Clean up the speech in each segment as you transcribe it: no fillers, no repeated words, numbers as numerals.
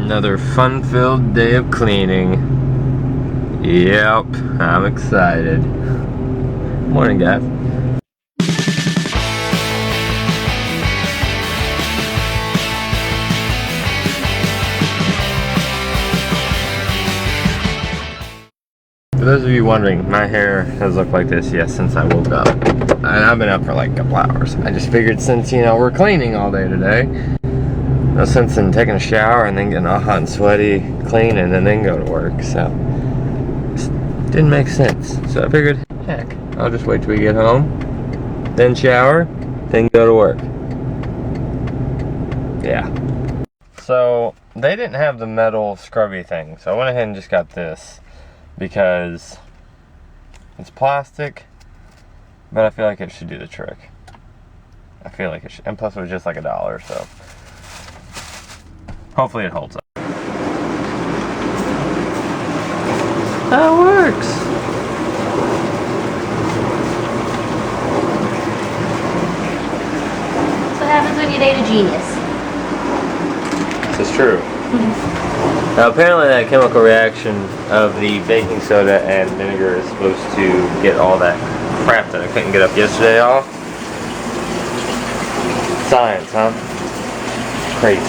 Another fun-filled day of cleaning. Yep, I'm excited. Morning, guys. For those of you wondering, my hair has looked like this, yes, since I woke up. And I've been up for like a couple hours. I just figured since, you know, we're cleaning all day today, no sense in taking a shower and then getting all hot and sweaty, clean, and then go to work. So, it didn't make sense. So I figured, heck, I'll just wait till we get home, then shower, then go to work. Yeah. So, they didn't have the metal scrubby thing, so I went ahead and just got this. Because it's plastic, but I feel like it should do the trick. I feel like it should, and plus it was just like $1, so hopefully it holds up. That works. That's what happens when you date a genius. This is true. Now apparently that chemical reaction of the baking soda and vinegar is supposed to get all that crap that I couldn't get up yesterday off. Science, huh? Crazy.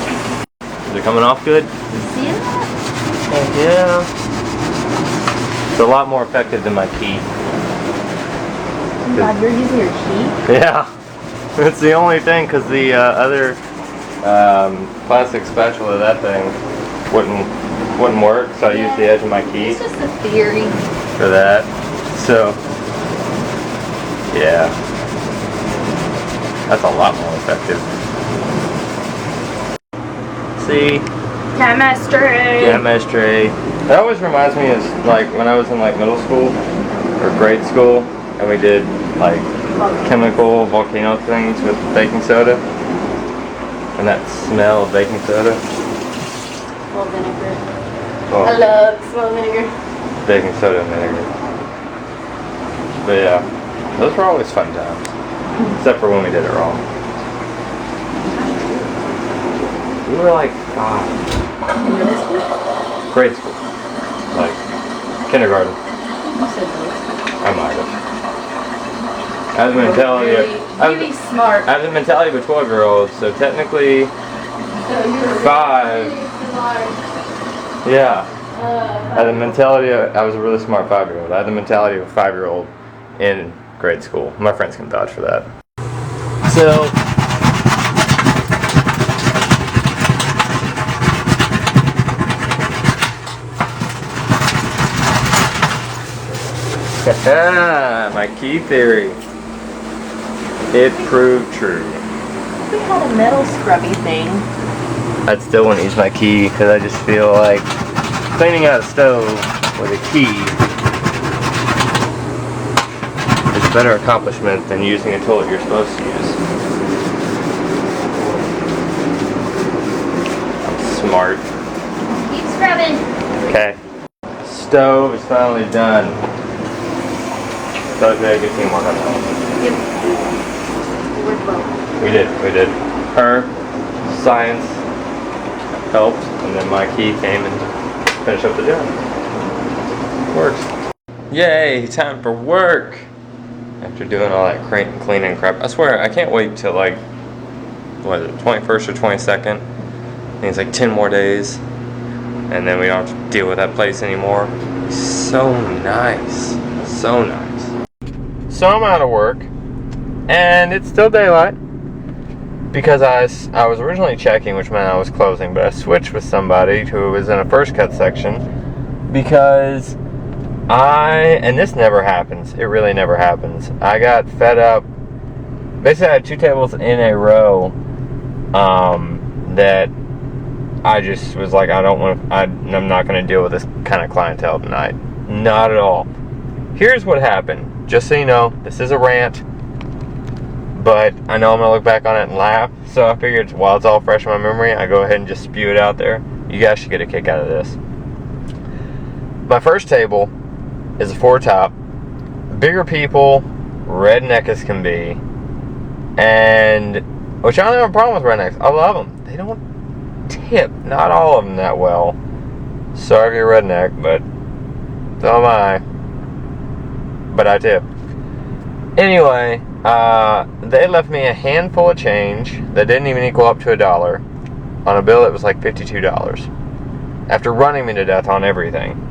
Is it coming off good? See that? Yeah. It's a lot more effective than my key. Oh God, you're using your key? Yeah. It's the only thing, because the other plastic spatula, that thing, wouldn't work, so I used the edge of my key. It's just a theory. For that. So, yeah. That's a lot more effective. See? Chemistry. That always reminds me of like when I was in like middle school or grade school and we did like chemical volcano things with baking soda. And that smell of baking soda. Well, vinegar. Oh. I love the smell of vinegar. Baking soda and vinegar. But yeah, those were always fun times. Except for when we did it wrong. We were like, Middle school? grade school. Like, kindergarten. You said middle school. I might have. I have the mentality Really smart. I have the mentality of a 12-year-old, so technically, 5. Yeah. I had the mentality of, I was a really smart 5-year-old. I had the mentality of a 5-year-old in grade school. My friends can vouch for that. So, my key theory. It proved true. If we had a metal scrubby thing. I still wouldn't use my key because I just feel like cleaning out a stove with a key is a better accomplishment than using a tool that you're supposed to use. I'm smart. Keep scrubbing. Okay. Stove is finally done. So today, good teamwork on that. Yep. We did. Her science helped, and then my key came and finished up the job. Works. Yay, time for work! After doing all that cleaning crap. I swear, I can't wait till like, what is it, 21st or 22nd? I think it's like 10 more days. And then we don't have to deal with that place anymore. So nice. So nice. So I'm out of work. And it's still daylight. Because I was originally checking, which meant I was closing, but I switched with somebody who was in a first cut section because and this never happens, it really never happens. I got fed up. Basically, I had 2 tables in a row that I just was like, I'm not going to deal with this kind of clientele tonight. Not at all. Here's what happened. Just so you know, this is a rant. But I know I'm going to look back on it and laugh. So I figured while it's all fresh in my memory, I go ahead and just spew it out there. You guys should get a kick out of this. My first table is a 4-top. Bigger people, redneck as can be. And, which I don't have a problem with rednecks. I love them. tip. Not all of them that well. Sorry if you're a redneck, but so am I. But I tip. Anyway, they left me a handful of change that didn't even equal up to $1 on a bill that was like $52 after running me to death on everything.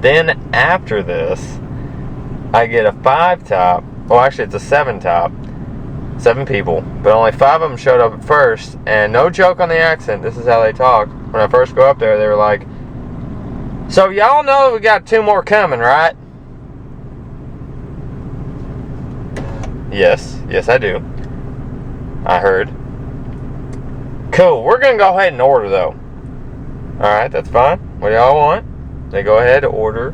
Then after this, I get a 5 top. Well, actually, it's a 7 top. 7 people, but only 5 of them showed up at first. And no joke on the accent, this is how they talked. When I first go up there, they were like, "So y'all know we got 2 more coming, right?" Yes, I do. I heard. Cool, we're gonna go ahead and order though. Alright, that's fine. What do y'all want? They go ahead to order.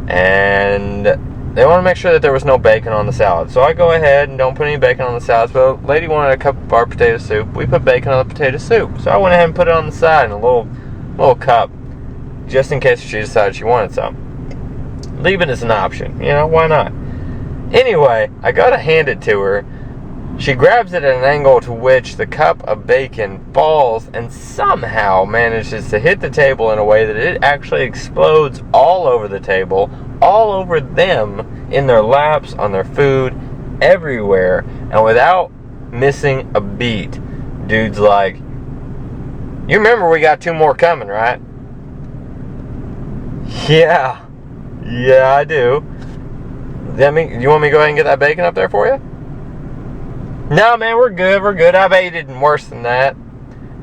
And they want to make sure that there was no bacon on the salad. So I go ahead and don't put any bacon on the salad. But the lady wanted a cup of our potato soup. We put bacon on the potato soup. So I went ahead and put it on the side in a little cup. Just in case she decided she wanted some. Leave it as an option. You know, why not? Anyway, I go to hand it to her. She grabs it at an angle to which the cup of bacon falls and somehow manages to hit the table in a way that it actually explodes all over the table, all over them, in their laps, on their food, everywhere, and without missing a beat. Dude's like, "You remember we got 2 more coming, right?" Yeah, I do. You want me to go ahead and get that bacon up there for you? "No, man, we're good. I've aided and worse than that."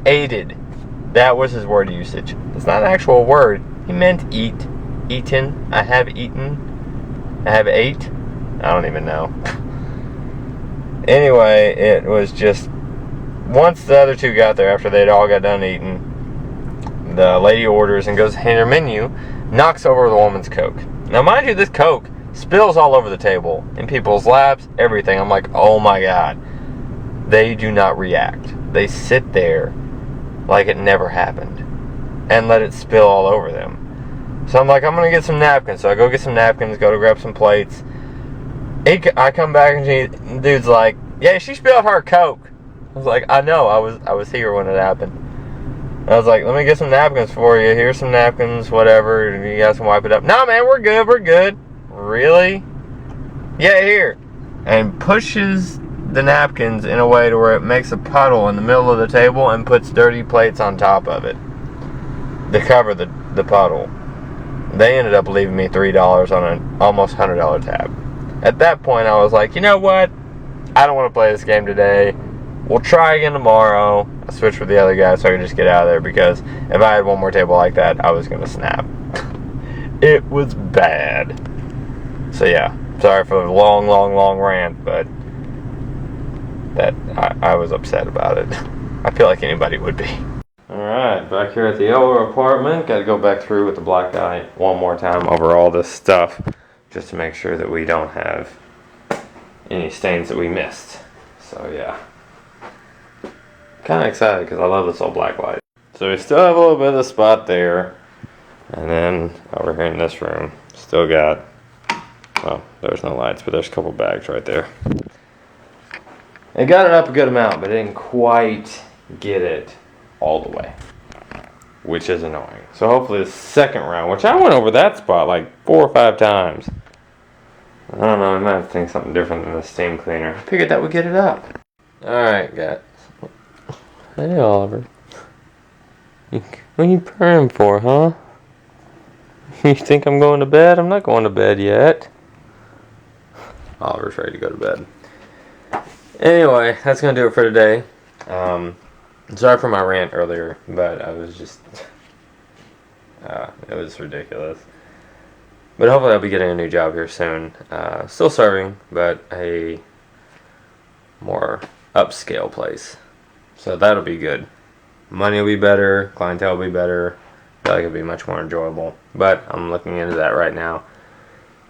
Aided. That was his word usage. It's not an actual word. He meant eat. Eaten. I have eaten. I have ate. I don't even know. Anyway, it was just, once the other 2 got there, after they'd all got done eating, the lady orders and goes to hand her menu, knocks over the woman's Coke. Now, mind you, this Coke spills all over the table, in people's laps, everything. I'm like, oh my God. They do not react. They sit there like it never happened and let it spill all over them. So I'm like, I'm going to get some napkins. So I go get some napkins, go to grab some plates. I come back and the dude's like, "Yeah, she spilled her Coke." I was like, "I know. I was here when it happened." I was like, "Let me get some napkins for you. Here's some napkins, whatever. You guys can wipe it up." "No, man, we're good. "Really?" "Yeah, here." And pushes the napkins in a way to where it makes a puddle in the middle of the table and puts dirty plates on top of it to cover the puddle. They ended up leaving me $3 on an almost $100 tab. At that point, I was like, you know what? I don't want to play this game today. We'll try again tomorrow. I switched with the other guy so I could just get out of there, because if I had one more table like that, I was going to snap. It was bad. So yeah, sorry for the long rant, but that I was upset about it. I feel like anybody would be. Alright, back here at the yellow apartment. Got to go back through with the black guy one more time over all this stuff, just to make sure that we don't have any stains that we missed. So yeah, kind of excited because I love this old black light. So we still have a little bit of the spot there, and then over here in this room, still got, well, there's no lights, but there's a couple bags right there. It got it up a good amount, but it didn't quite get it all the way, which is annoying. So hopefully the second round, which I went over that spot like 4 or 5 times. I don't know, I might have to think something different than the steam cleaner. I figured that would get it up. Alright, guys. Hey, Oliver. What are you purring for, huh? You think I'm going to bed? I'm not going to bed yet. Oliver's ready to go to bed. Anyway, that's going to do it for today. Sorry for my rant earlier, but I was just... it was ridiculous. But hopefully I'll be getting a new job here soon. Still serving, but a more upscale place. So that'll be good. Money will be better, clientele will be better. I feel like it'll be much more enjoyable. But I'm looking into that right now.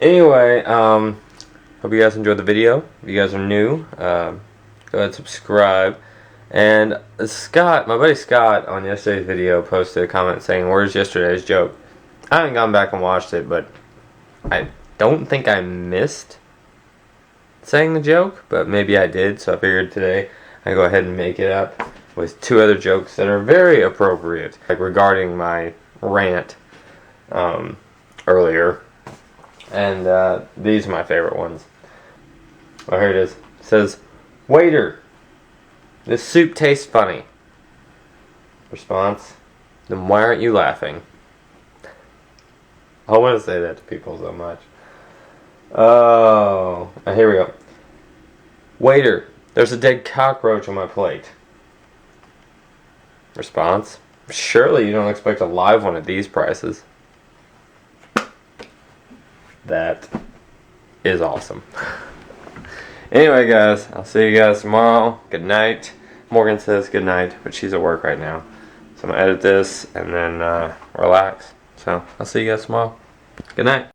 Anyway, hope you guys enjoyed the video. If you guys are new, go ahead and subscribe. And Scott, my buddy Scott, on yesterday's video posted a comment saying, "Where's yesterday's joke?" I haven't gone back and watched it, but I don't think I missed saying the joke, but maybe I did, so I figured today I'd go ahead and make it up with 2 other jokes that are very appropriate, like regarding my rant earlier. And these are my favorite ones. Oh, here it is. It says, "Waiter, this soup tastes funny." Response, "Then why aren't you laughing?" I want to say that to people so much. Oh, here we go. "Waiter, there's a dead cockroach on my plate." Response, "Surely you don't expect a live one at these prices." That is awesome. Anyway, guys, I'll see you guys tomorrow. Good night. Morgan says good night, but she's at work right now. So I'm going to edit this and then relax. So I'll see you guys tomorrow. Good night.